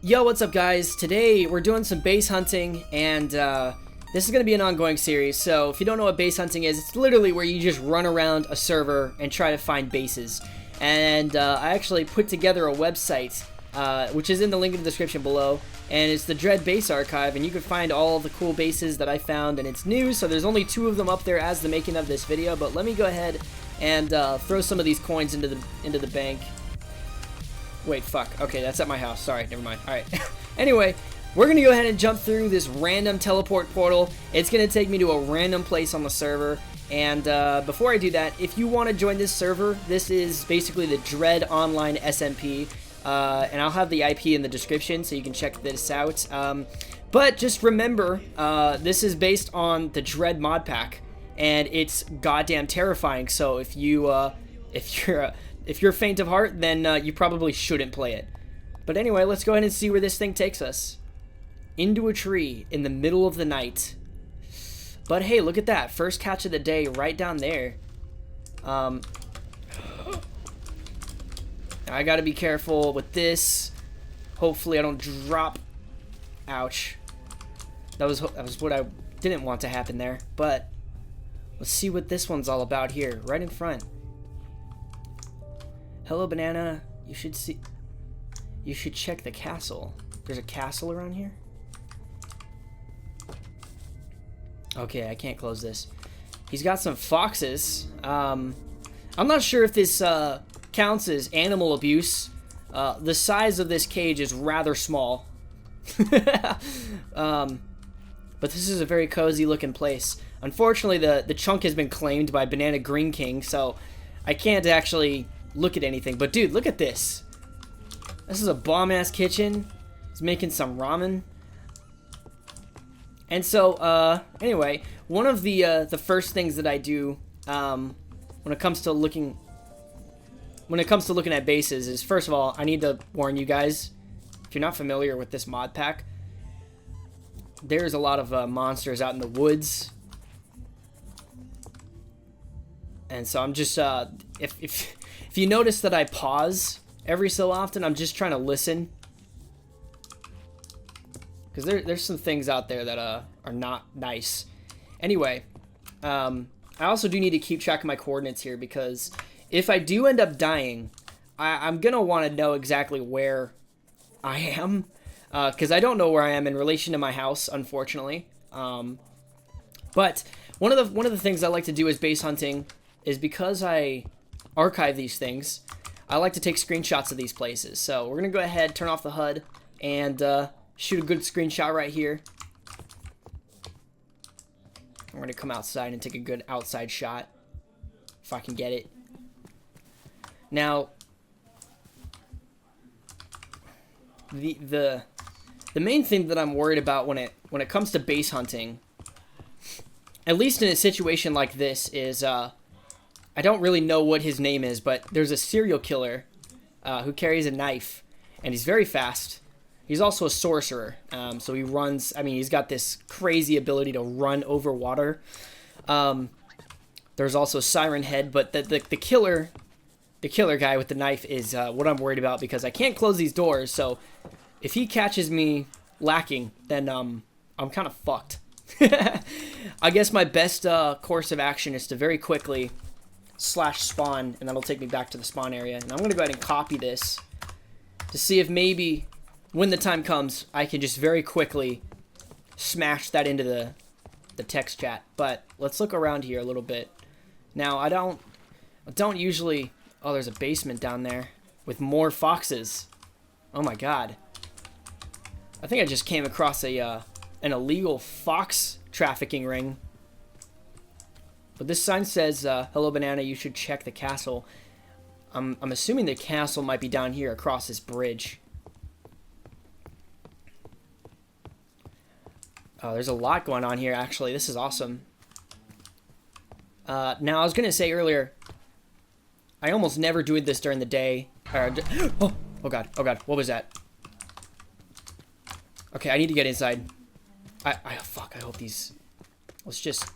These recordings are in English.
Yo, what's up guys? Today we're doing some base hunting and this is going to be an ongoing series. So if you don't know what base hunting is, it's literally where you just run around a server and try to find bases. And I actually put together a website which is in the link in the description below, and it's the Dread Base Archive, and you can find all the cool bases that I found, and it's new, so there's only 2 of them up there as the making of this video. But let me go ahead and throw some of these coins into the bank. Wait, fuck. Okay, that's at my house. Sorry, never mind. Alright. Anyway, we're going to go ahead and jump through this random teleport portal. It's going to take me to a random place on the server. And before I do that, if you want to join this server, this is basically the Dread Online SMP. And I'll have the IP in the description so you can check this out. But just remember, this is based on the Dread mod pack. And it's goddamn terrifying. So if you're faint of heart, then you probably shouldn't play it. But anyway, let's go ahead and see where this thing takes us. Into a tree in the middle of the night. But hey, look at that. First catch of the day right down there. I gotta be careful with this. Hopefully I don't drop. Ouch. That was what I didn't want to happen there. But let's see what this one's all about here, right in front. Hello, banana. You should check the castle. There's a castle around here? Okay, I can't close this. He's got some foxes. I'm not sure if this counts as animal abuse. The size of this cage is rather small. But this is a very cozy looking place. Unfortunately, the chunk has been claimed by Banana Green King, so I can't actually look at anything. But dude, look at this. This is a bomb-ass kitchen. He's making some ramen. And so, anyway, one of the first things that I do when it comes to looking at bases is, first of all, I need to warn you guys, if you're not familiar with this mod pack, there's a lot of monsters out in the woods. And so I'm just, if you notice that I pause every so often, I'm just trying to listen. Because there's some things out there that are not nice. Anyway, I also do need to keep track of my coordinates here, because if I do end up dying, I'm going to want to know exactly where I am. Because I don't know where I am in relation to my house, unfortunately. But one of the things I like to do as base hunting is, because I archive these things, I like to take screenshots of these places. So we're going to go ahead, turn off the HUD, and shoot a good screenshot right here. I'm going to come outside and take a good outside shot, if I can get it. Now, the main thing that I'm worried about when it comes to base hunting, at least in a situation like this, is I don't really know what his name is, but there's a serial killer who carries a knife, and he's very fast. He's also a sorcerer, so he runs. I mean, he's got this crazy ability to run over water. There's also Siren Head, but the killer guy with the knife is what I'm worried about, because I can't close these doors. So if he catches me lacking, then I'm kind of fucked. I guess my best course of action is to very quickly /spawn, and that'll take me back to the spawn area. And I'm gonna go ahead and copy this to see if maybe when the time comes, I can just very quickly smash that into the text chat. But let's look around here a little bit. Now, I don't usually... Oh, there's a basement down there with more foxes. Oh my god. I think I just came across an illegal fox trafficking ring. But this sign says, hello banana, you should check the castle. I'm assuming the castle might be down here across this bridge. Oh, there's a lot going on here, actually. This is awesome. Now, I was going to say earlier, I almost never do this during the day. Oh god, what was that? Okay, I need to get inside. Fuck, I hope these... Let's just...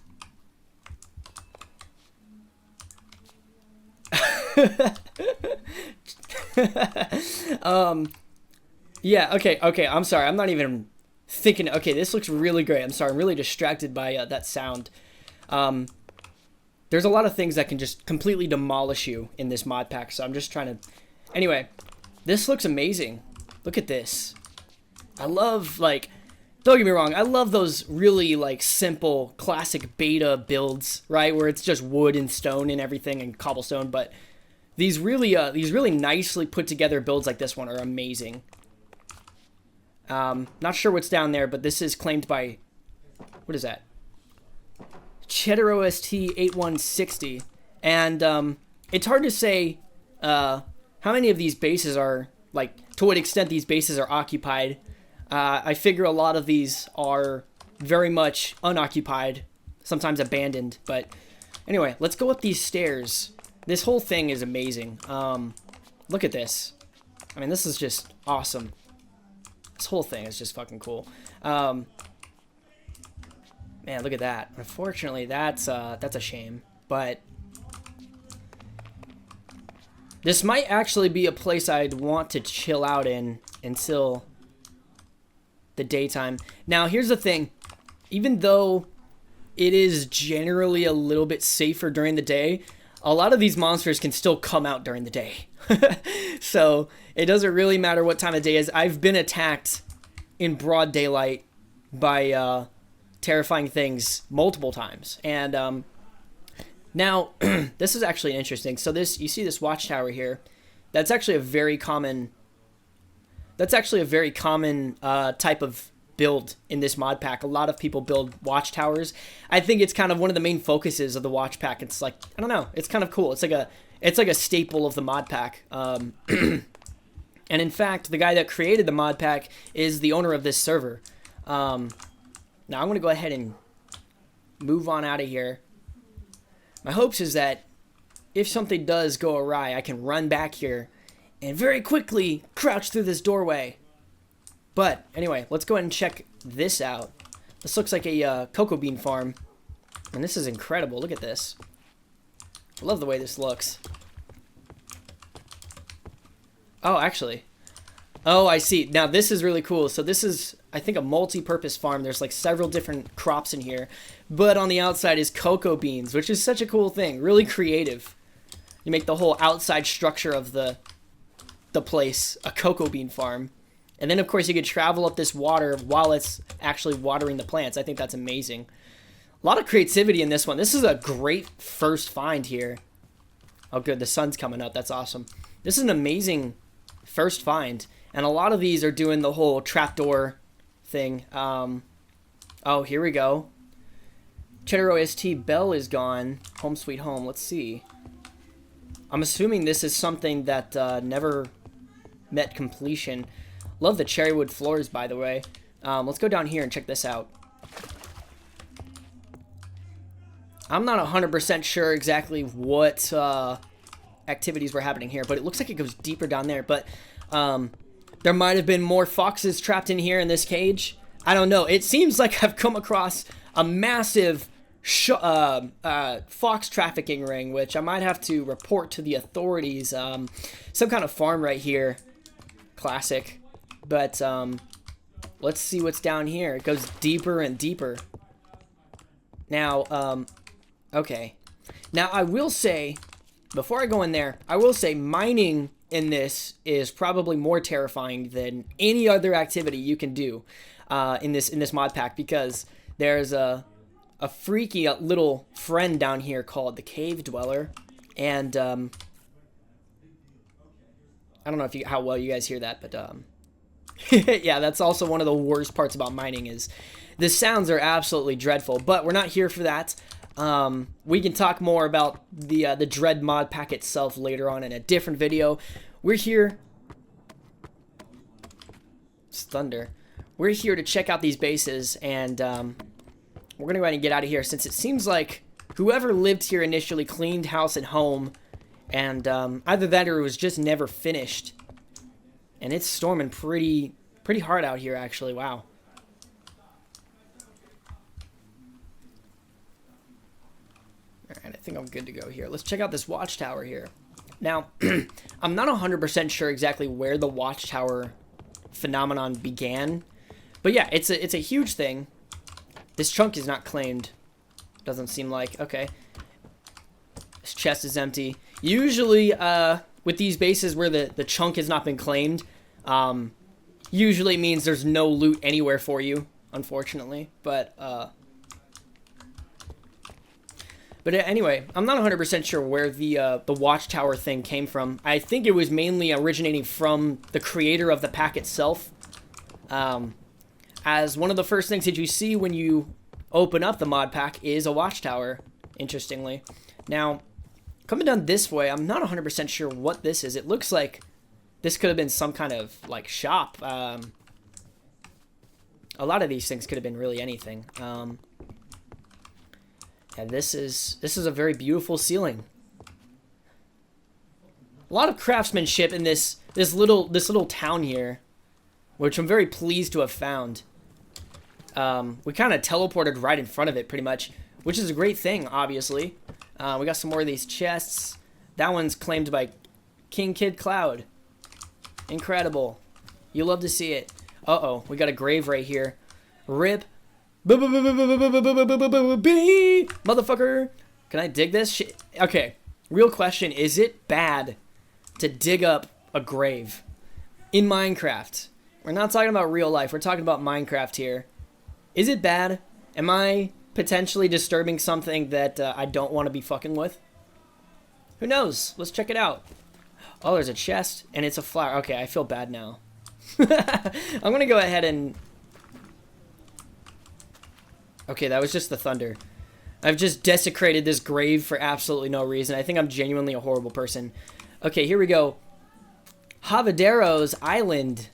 Yeah, okay, I'm sorry. I'm not even thinking. Okay, this looks really great. I'm sorry. I'm really distracted by that sound. Um, there's a lot of things that can just completely demolish you in this mod pack, so I'm just trying to... Anyway, this looks amazing. Look at this. I love, like... Don't get me wrong, I love those really, like, simple, classic beta builds, right? Where it's just wood and stone and everything and cobblestone, but these really nicely put together builds like this one are amazing. Not sure what's down there, but this is claimed by... What is that? Cheddar OST 8160. And it's hard to say how many of these bases are, like, to what extent these bases are occupied. I figure a lot of these are very much unoccupied, sometimes abandoned. But anyway, let's go up these stairs. This whole thing is amazing. Look at this. I mean, this is just awesome. This whole thing is just fucking cool. Man, look at that. Unfortunately, that's a shame. But this might actually be a place I'd want to chill out in until the daytime. Now, here's the thing. Even though it is generally a little bit safer during the day, a lot of these monsters can still come out during the day. So it doesn't really matter what time of day it is. I've been attacked in broad daylight by terrifying things multiple times. And now this is actually interesting. So you see this watchtower here. That's actually a very common type of build in this mod pack. A lot of people build watchtowers. I think it's kind of one of the main focuses of the watch pack. It's like, I don't know, it's kind of cool. It's like a staple of the mod pack. And in fact, the guy that created the mod pack is the owner of this server. Now I'm going to go ahead and move on out of here. My hopes is that if something does go awry, I can run back here and very quickly crouch through this doorway. But anyway, let's go ahead and check this out. This looks like a cocoa bean farm. And this is incredible. Look at this. I love the way this looks. Oh, actually. Oh, I see. Now, this is really cool. So this is, I think, a multi-purpose farm. There's like several different crops in here. But on the outside is cocoa beans, which is such a cool thing. Really creative. You make the whole outside structure of the place a cocoa bean farm. And then, of course, you could travel up this water while it's actually watering the plants. I think that's amazing. A lot of creativity in this one. This is a great first find here. Oh, good. The sun's coming up. That's awesome. This is an amazing first find. And a lot of these are doing the whole trapdoor thing. Oh, here we go. Cheddar OST Bell is gone. Home Sweet Home. Let's see. I'm assuming this is something that never met completion. Love the cherrywood floors, by the way. Let's go down here and check this out. I'm not 100% sure exactly what activities were happening here, but it looks like it goes deeper down there. But there might have been more foxes trapped in here in this cage. I don't know. It seems like I've come across a massive fox trafficking ring, which I might have to report to the authorities. Some kind of farm right here. Classic. But let's see what's down here. It goes deeper and deeper. Now, okay. Now, I will say, before I go in there, I will say mining in this is probably more terrifying than any other activity you can do in this mod pack, because there's a freaky little friend down here called the Cave Dweller, and I don't know how well you guys hear that, but yeah, that's also one of the worst parts about mining is the sounds are absolutely dreadful, but we're not here for that. We can talk more about the Dread mod pack itself later on in a different video. We're here. It's thunder. We're here to check out these bases, and we're gonna go ahead and get out of here since it seems like whoever lived here initially cleaned house and home, and either that or it was just never finished. And it's storming pretty hard out here, actually. Wow. Alright, I think I'm good to go here. Let's check out this watchtower here. Now, I'm not 100% sure exactly where the watchtower phenomenon began. But yeah, it's a huge thing. This chunk is not claimed. Doesn't seem like. Okay. This chest is empty. Usually, with these bases where the chunk has not been claimed, usually means there's no loot anywhere for you, unfortunately. But anyway, I'm not 100% sure where the watchtower thing came from. I think it was mainly originating from the creator of the pack itself. As one of the first things that you see when you open up the mod pack is a watchtower, interestingly. Now, coming down this way, I'm not 100% sure what this is. It looks like this could have been some kind of, like, shop. A lot of these things could have been really anything. And this is a very beautiful ceiling. A lot of craftsmanship in this little town here, which I'm very pleased to have found. We kind of teleported right in front of it, pretty much, which is a great thing, obviously. We got some more of these chests. That one's claimed by King Kid Cloud. Incredible. You love to see it. Uh-oh, we got a grave right here. Rip. Motherfucker. Can I dig this shit? Okay, real question. Is it bad to dig up a grave in Minecraft? We're not talking about real life. We're talking about Minecraft here. Is it bad? Am I potentially disturbing something that I don't want to be fucking with? Who knows? Let's check it out. Oh, there's a chest, and it's a flower. Okay, I feel bad now. I'm going to go ahead and... Okay, that was just the thunder. I've just desecrated this grave for absolutely no reason. I think I'm genuinely a horrible person. Okay, here we go. Javadero's Island.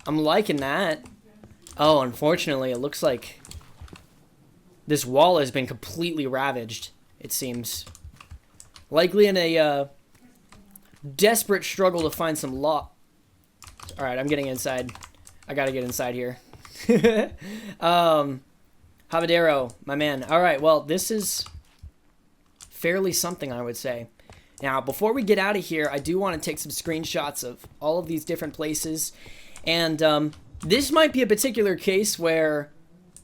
I'm liking that. Oh, unfortunately, it looks like this wall has been completely ravaged, it seems. Likely in a desperate struggle to find some Alright, I'm getting inside. I gotta get inside here. Javadero, my man. Alright, well, this is fairly something, I would say. Now, before we get out of here, I do want to take some screenshots of all of these different places. And this might be a particular case where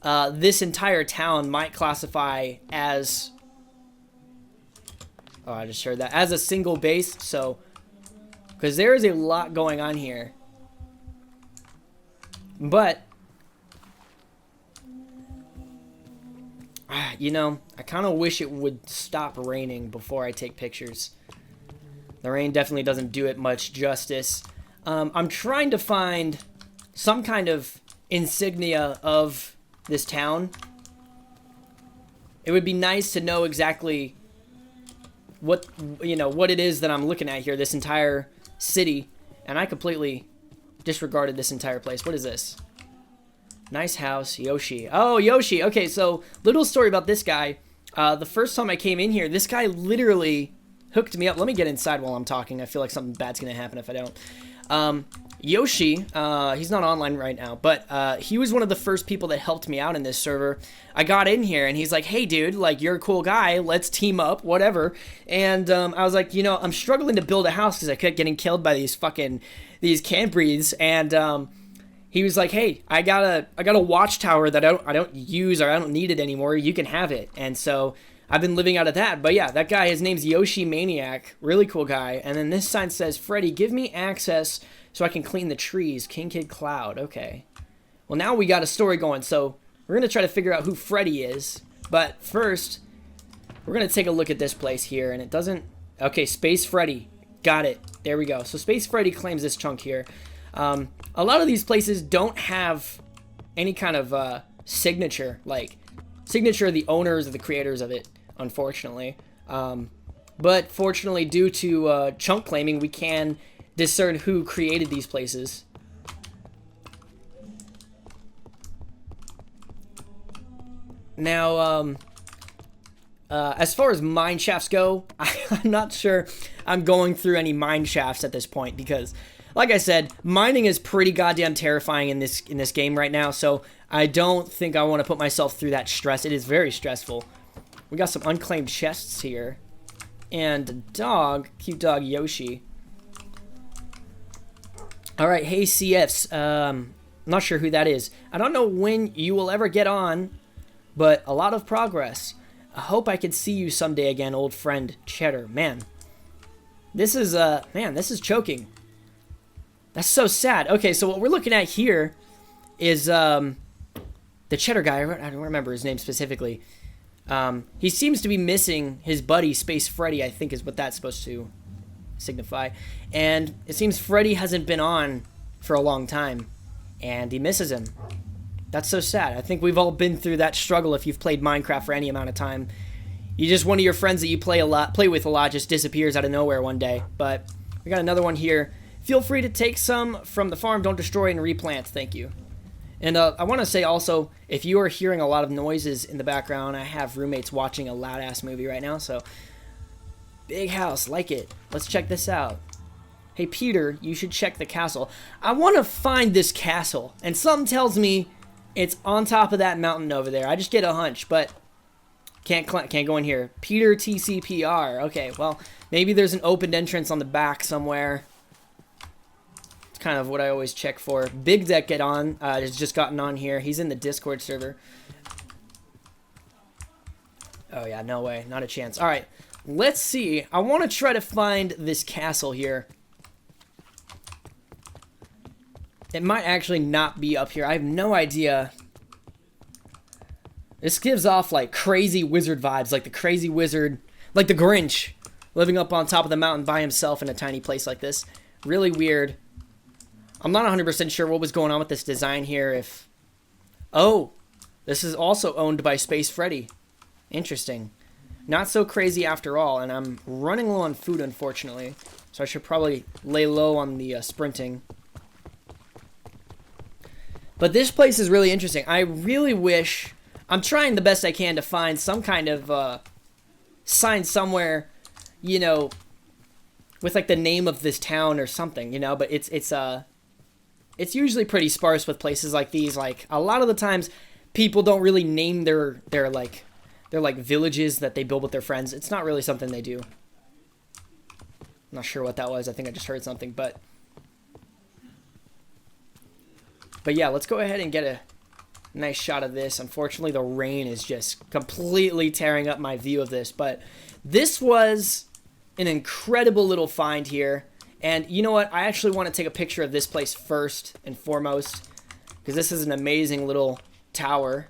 this entire town might classify as... Oh, I just heard that. As a single base, so... Because there is a lot going on here. But... You know, I kind of wish it would stop raining before I take pictures. The rain definitely doesn't do it much justice. I'm trying to find some kind of insignia of this town. It would be nice to know exactly what, you know, what it is that I'm looking at here, this entire city. And I completely disregarded this entire place. What is this? Nice house, Yoshi. Oh, Yoshi. Okay, so little story about this guy. The first time I came in here, this guy literally hooked me up. Let me get inside while I'm talking. I feel like something bad's going to happen if I don't. Yoshi, he's not online right now, but he was one of the first people that helped me out in this server. I got in here, and he's like, hey, dude, like, you're a cool guy. Let's team up, whatever. And I was like, you know, I'm struggling to build a house because I kept getting killed by these can't breathes. And he was like, hey, I got a watchtower that I don't use, or I don't need it anymore. You can have it. And so I've been living out of that. But yeah, that guy, his name's Yoshi Maniac. Really cool guy. And then this sign says, Freddy, give me access so I can clean the trees. King Kid Cloud. Okay. Well, now we got a story going. So we're going to try to figure out who Freddy is. But first, we're going to take a look at this place here. And it doesn't... Okay, Space Freddy. Got it. There we go. So Space Freddy claims this chunk here. A lot of these places don't have any kind of signature. Like, signature of the owners or the creators of it, unfortunately. But fortunately, due to chunk claiming, we can discern who created these places. Now, as far as mine shafts go, I'm not sure I'm going through any mine shafts at this point because, like I said, mining is pretty goddamn terrifying in this game right now, so I don't think I want to put myself through that stress. It is very stressful. We got some unclaimed chests here. And a dog, cute dog Yoshi. All right, hey CFs. Not sure who that is. I don't know when you will ever get on, but a lot of progress. I hope I can see you someday again, old friend Cheddar. Man, this is choking. That's so sad. Okay, so what we're looking at here is the Cheddar guy. I don't remember his name specifically. He seems to be missing his buddy Space Freddy, I think is what that's supposed to signify. And it seems Freddy hasn't been on for a long time, and he misses him. That's so sad. I think we've all been through that struggle if you've played Minecraft for any amount of time. You just, one of your friends that you play with a lot just disappears out of nowhere one day. But we got another one here. Feel free to take some from the farm. Don't destroy and replant. Thank you. And I want to say also, if you are hearing a lot of noises in the background, I have roommates watching a loud-ass movie right now, so big house, like it. Let's check this out. Hey, Peter, you should check the castle. I want to find this castle, and something tells me it's on top of that mountain over there. I just get a hunch, but can't go in here. Peter TCPR. Okay, well, maybe there's an open entrance on the back somewhere. Kind of what I always check for. Big Deck has just gotten on here. He's in the Discord server. Oh yeah, no way, not a chance. All right, let's see. I want to try to find this castle here. It might actually not be up here. I have no idea. This gives off like crazy wizard vibes, like the crazy wizard, like the Grinch, living up on top of the mountain by himself in a tiny place like this. Really weird. I'm not 100% sure what was going on with this design here. Oh, this is also owned by Space Freddy. Interesting. Not so crazy after all, and I'm running low on food, unfortunately. So I should probably lay low on the sprinting. But this place is really interesting. I really wish... I'm trying the best I can to find some kind of sign somewhere, you know, with like the name of this town or something, you know, but it's usually pretty sparse with places like these. Like a lot of the times people don't really name their villages that they build with their friends. It's not really something they do. I'm not sure what that was. I think I just heard something, but yeah, let's go ahead and get a nice shot of this. Unfortunately, the rain is just completely tearing up my view of this, but this was an incredible little find here. And you know what? I actually want to take a picture of this place first and foremost, because this is an amazing little tower.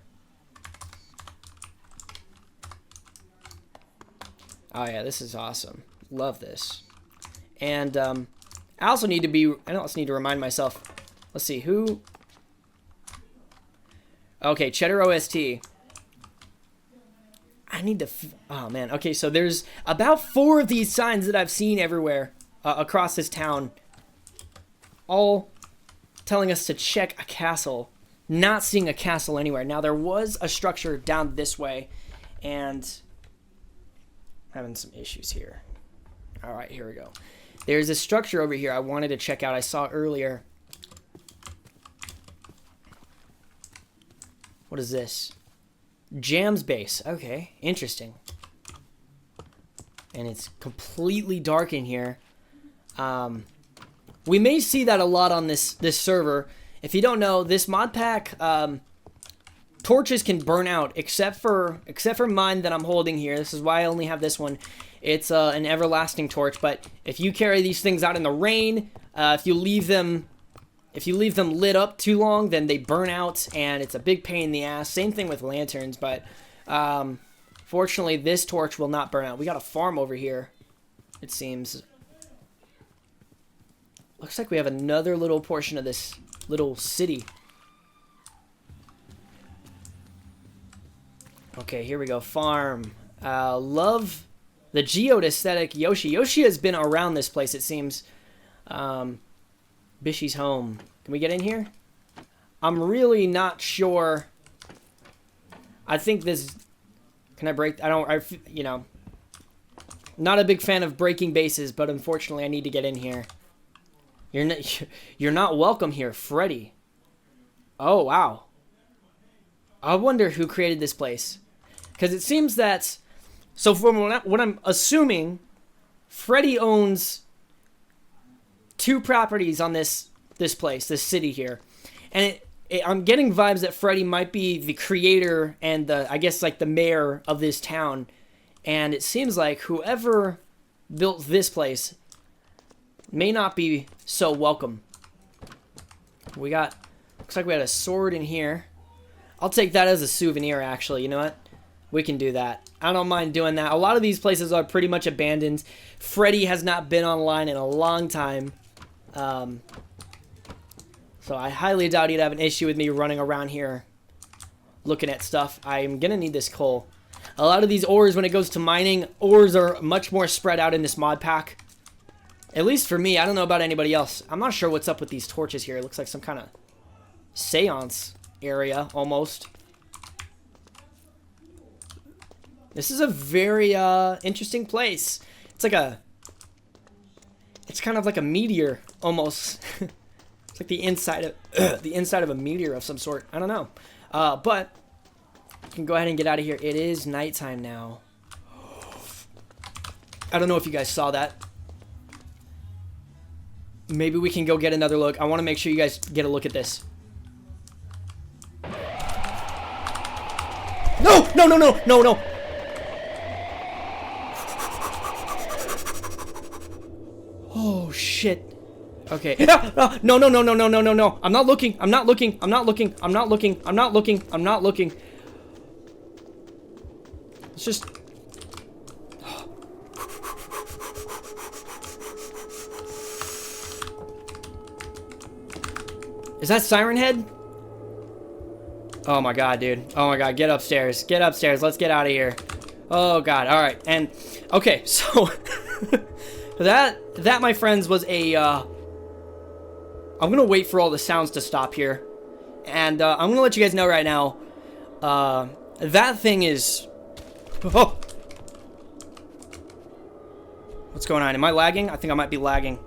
Oh yeah, this is awesome. Love this. And I also need to remind myself. Let's see, who... Okay, Cheddar OST. I need to... Oh, man. Okay, so there's about 4 of these signs that I've seen everywhere across this town. All telling us to check a castle. Not seeing a castle anywhere. Now, there was a structure down this way, and having some issues here. All right, here we go. There's a structure over here I wanted to check out. I saw earlier. What is this? Jam's base. Okay, interesting. And it's completely dark in here. We may see that a lot on this server. If you don't know, this mod pack, torches can burn out, except for mine that I'm holding here. This is why I only have this one. It's an everlasting torch. But if you carry these things out in the rain, if you leave them lit up too long, then they burn out, and it's a big pain in the ass. Same thing with lanterns, but fortunately, this torch will not burn out. We got a farm over here, it seems. Looks like we have another little portion of this little city. Okay, here we go. Farm. Love the geode aesthetic. Yoshi. Yoshi has been around this place, it seems. Bishy's home. Can we get in here? I'm really not sure. I think this... Can I break... you know... Not a big fan of breaking bases, but unfortunately I need to get in here. You're not welcome here, Freddy. Oh, wow. I wonder who created this place. Because it seems that... So from what I'm assuming, Freddy owns 2 properties on this this place, this city here. And I'm getting vibes that Freddy might be the creator and I guess like the mayor of this town. And it seems like whoever built this place may not be so welcome. Looks like we had a sword in here. I'll take that as a souvenir, actually. You know what? We can do that. I don't mind doing that. A lot of these places are pretty much abandoned. Freddy has not been online in a long time. So I highly doubt he'd have an issue with me running around here looking at stuff. I'm going to need this coal. A lot of these ores, when it goes to mining, ores are much more spread out in this mod pack. At least for me. I don't know about anybody else. I'm not sure what's up with these torches here. It looks like some kind of seance area, almost. This is a very interesting place. It's kind of like a meteor, almost. It's like the inside of a meteor of some sort. I don't know. But you can go ahead and get out of here. It is nighttime now. I don't know if you guys saw that. Maybe we can go get another look. I want to make sure you guys get a look at this. No! No, no, no, no, no! Oh, shit. Okay. No, no, no, no, no, no, no, no. I'm not looking. I'm not looking. I'm not looking. I'm not looking. I'm not looking. I'm not looking. It's just... Is that Siren Head? Oh my god, dude. Oh my god, get upstairs. Get upstairs. Let's get out of here. Oh god. All right. And okay, so that my friends was a I'm going to wait for all the sounds to stop here. And I'm going to let you guys know right now that thing is oh. What's going on? Am I lagging? I think I might be lagging.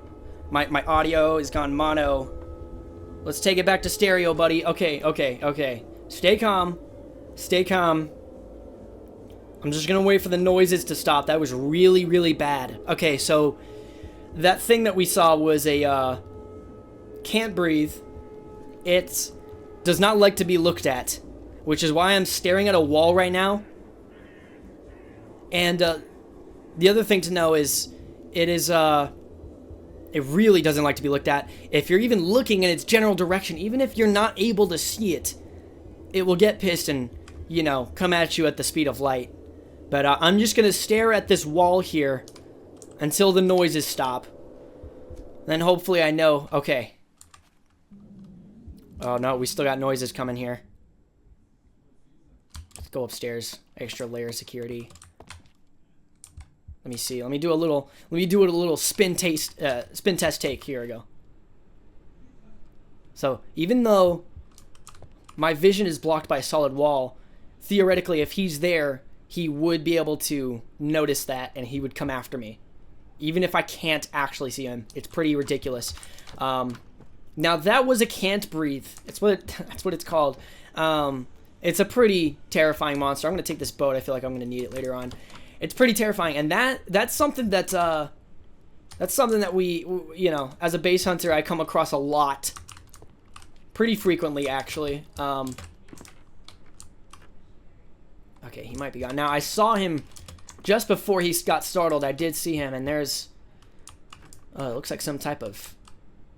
My audio is gone mono. Let's take it back to stereo, buddy. Okay, okay, okay. Stay calm. Stay calm. I'm just gonna wait for the noises to stop. That was really, really bad. Okay, so that thing that we saw was a can't breathe. It does not like to be looked at, which is why I'm staring at a wall right now. And the other thing to know is it really doesn't like to be looked at. If you're even looking in its general direction, even if you're not able to see it, it will get pissed and, you know, come at you at the speed of light. But I'm just going to stare at this wall here until the noises stop. Then hopefully I know. Okay. Oh, no, we still got noises coming here. Let's go upstairs. Extra layer of security. Let me see. Let me do a little spin test take. Here we go. So, even though my vision is blocked by a solid wall, theoretically, if he's there, he would be able to notice that, and he would come after me. Even if I can't actually see him. It's pretty ridiculous. Now, that was a can't breathe. That's what it's called. It's a pretty terrifying monster. I'm going to take this boat. I feel like I'm going to need it later on. It's pretty terrifying, and that's something that we, you know, as a base hunter, I come across a lot, pretty frequently, actually. Okay, he might be gone. Now, I saw him just before he got startled. I did see him, and there's, it looks like some type of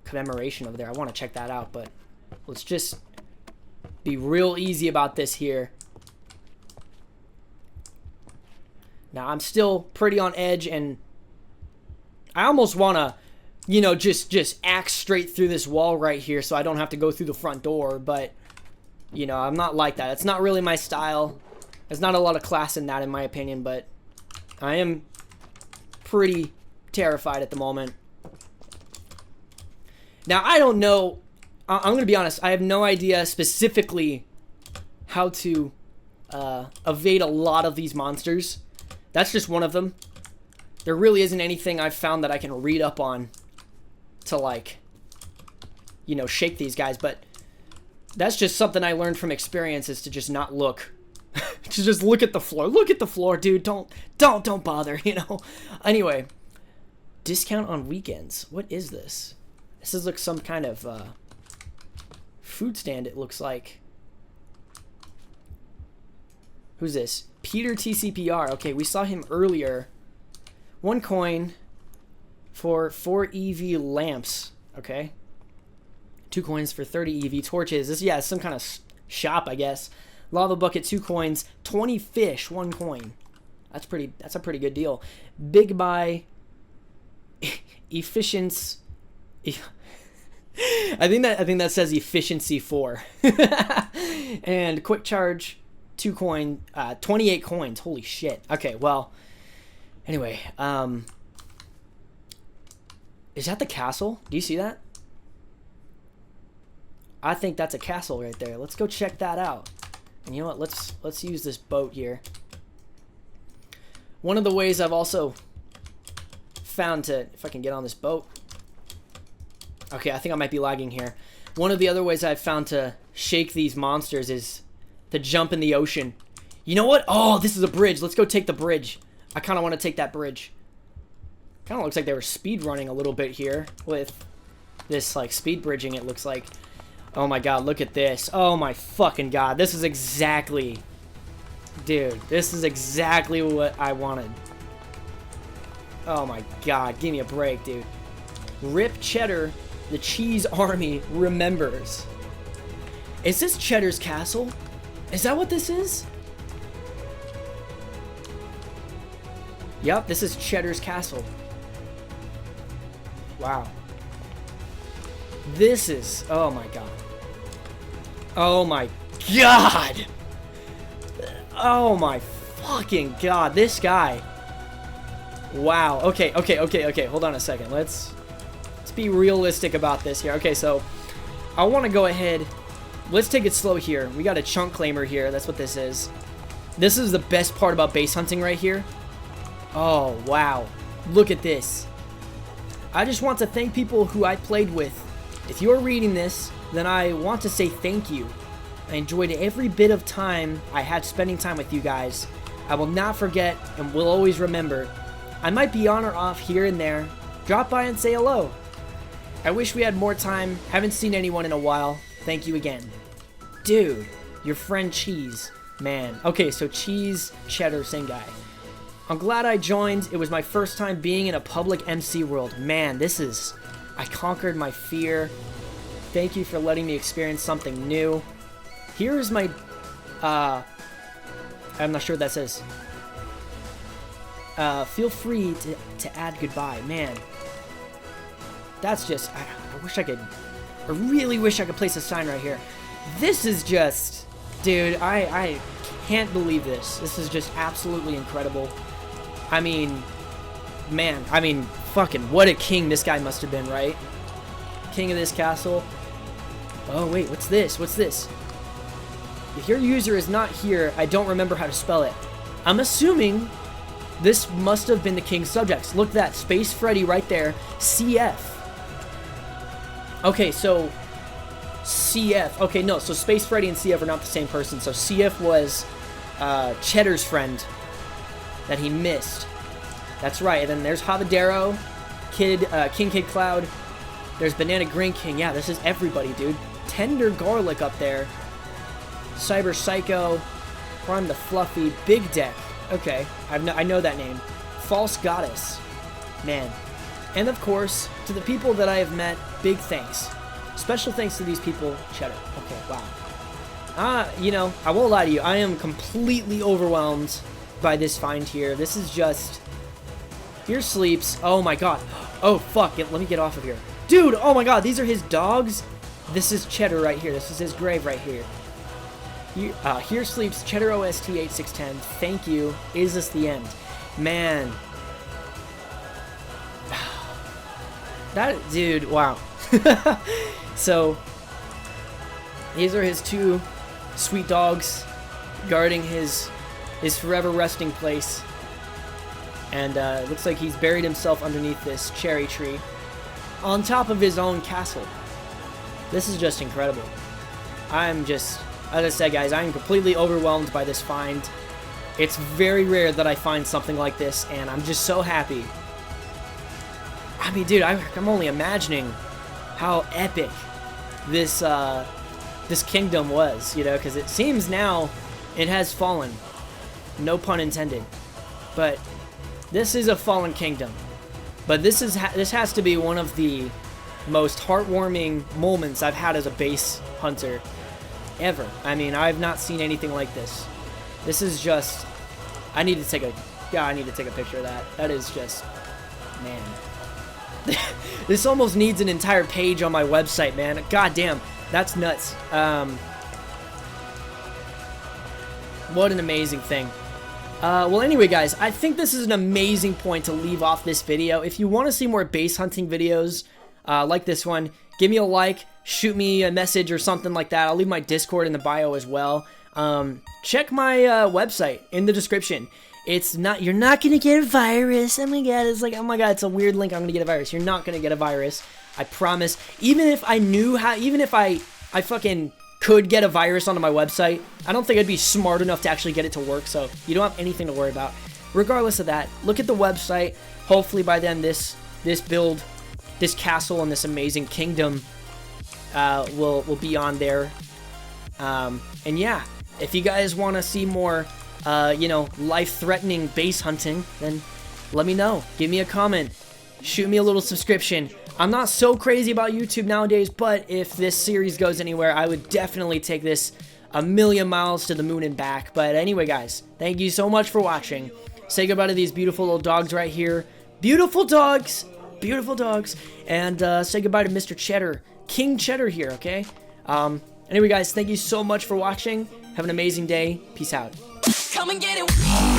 commemoration over there. I want to check that out, but let's just be real easy about this here. Now, I'm still pretty on edge, and I almost want to, you know, just axe straight through this wall right here so I don't have to go through the front door, but, you know, I'm not like that. It's not really my style. There's not a lot of class in that, in my opinion, but I am pretty terrified at the moment. Now, I don't know. I'm going to be honest. I have no idea specifically how to evade a lot of these monsters. That's just one of them. There really isn't anything I've found that I can read up on to, like, you know, shake these guys. But that's just something I learned from experience, is to just not look. To just look at the floor. Look at the floor, dude. Don't bother, you know. Anyway, discount on weekends. What is this? This is like some kind of food stand, it looks like. Who's this? Peter TCPR. Okay, we saw him earlier. 1 coin for 4 EV lamps. Okay. 2 coins for 30 EV torches. This, yeah, some kind of shop, I guess. Lava bucket, 2 coins. 20 fish, 1 coin. That's a pretty good deal. Big buy. Efficiency. I think that says efficiency 4. And quick charge, 2 coin, 28 coins. Holy shit. Okay, well, anyway, is that the castle? Do you see that? I think that's a castle right there. Let's go check that out. And you know what? Let's use this boat here. One of the ways I've also found to, if I can get on this boat. Okay, I think I might be lagging here. One of the other ways I've found to shake these monsters is to jump in the ocean. You know what? Oh, this is a bridge. Let's go take the bridge. I kind of want to take that bridge. Kind of looks like they were speed running a little bit here with this, like, speed bridging, it looks like. Oh my god, look at this. Oh my fucking god. This is exactly... Dude, this is exactly what I wanted. Oh my god, give me a break, dude. Rip Cheddar, the cheese army remembers. Is this Cheddar's castle? Is that what this is? Yep, this is Cheddar's castle. Wow. This is... Oh my god. Oh my god! Oh my fucking god, this guy. Wow. Okay. Hold on a second. Let's be realistic about this here. Okay, so I want to go ahead. Let's take it slow here. We got a chunk claimer here. That's what this is. This is the best part about base hunting right here. Oh, wow. Look at this. I just want to thank people who I played with. If you're reading this, then I want to say thank you. I enjoyed every bit of time I had spending time with you guys. I will not forget and will always remember. I might be on or off here and there. Drop by and say hello. I wish we had more time. Haven't seen anyone in a while. Thank you again. Dude, your friend Cheese. Man. Okay, so Cheese, Cheddar, same guy. I'm glad I joined. It was my first time being in a public MC world. Man, this is... I conquered my fear. Thank you for letting me experience something new. Here's my... I'm not sure what that says. Feel free to add goodbye. Man. That's just... I wish I could... I really wish I could place a sign right here. This is just... Dude, I can't believe this. This is just absolutely incredible. I mean... Man, I mean, fucking, what a king this guy must have been, right? King of this castle. Oh, wait, what's this? What's this? If your user is not here, I don't remember how to spell it. I'm assuming this must have been the king's subjects. Look at that, Space Freddy right there. CF. Okay, so... CF. Okay, no, so Space Freddy and CF are not the same person. So CF was Cheddar's friend that he missed. That's right. And then there's Havadero, King Kid Cloud. There's Banana Green King. Yeah, this is everybody, dude. Tender Garlic up there. Cyber Psycho. Prime the Fluffy. Big Deck. Okay, I know that name. False Goddess. Man. And of course, to the people that I have met, big thanks. Special thanks to these people. Cheddar. Okay, wow. You know, I won't lie to you. I am completely overwhelmed by this find here. This is just... Here sleeps... Oh my god. Oh, fuck. Let me get off of here. Dude, oh my god. These are his dogs? This is Cheddar right here. This is his grave right here. Here sleeps Cheddar OST 8610. Thank you. Is this the end? Man. That... Dude, wow. So, these are his two sweet dogs guarding his forever resting place. And it looks like he's buried himself underneath this cherry tree on top of his own castle. This is just incredible. I'm just, as I said, guys, I'm completely overwhelmed by this find. It's very rare that I find something like this, and I'm just so happy. I mean, dude, I'm only imagining how epic this this kingdom was, you know, because it seems now it has fallen. No pun intended. But this is a fallen kingdom. But this has to be one of the most heartwarming moments I've had as a base hunter ever. I mean, I've not seen anything like this. This is just, I need to take a picture of that. That is just, man. This almost needs an entire page on my website, man. God damn, that's nuts. What an amazing thing. Well, anyway, guys, I think this is an amazing point to leave off this video. If you want to see more base hunting videos like this one, give me a like, shoot me a message or something like that. I'll leave my Discord in the bio as well. Check my website in the description. You're not gonna get a virus. Oh my god, it's like, oh my god, it's a weird link. I'm gonna get a virus. You're not gonna get a virus. I promise. Even if I knew how, even if I fucking could get a virus onto my website, I don't think I'd be smart enough to actually get it to work, so you don't have anything to worry about. Regardless of that, look at the website. Hopefully by then this build, this castle and this amazing kingdom will be on there. And yeah, if you guys want to see more, you know, life-threatening base hunting, then let me know. Give me a comment. Shoot me a little subscription. I'm not so crazy about YouTube nowadays, but if this series goes anywhere, I would definitely take this a million miles to the moon and back. But anyway, guys, thank you so much for watching. Say goodbye to these beautiful little dogs right here. Beautiful dogs. Beautiful dogs. And say goodbye to Mr. Cheddar. King Cheddar here, okay? Anyway, guys, thank you so much for watching. Have an amazing day. Peace out. Come and get it.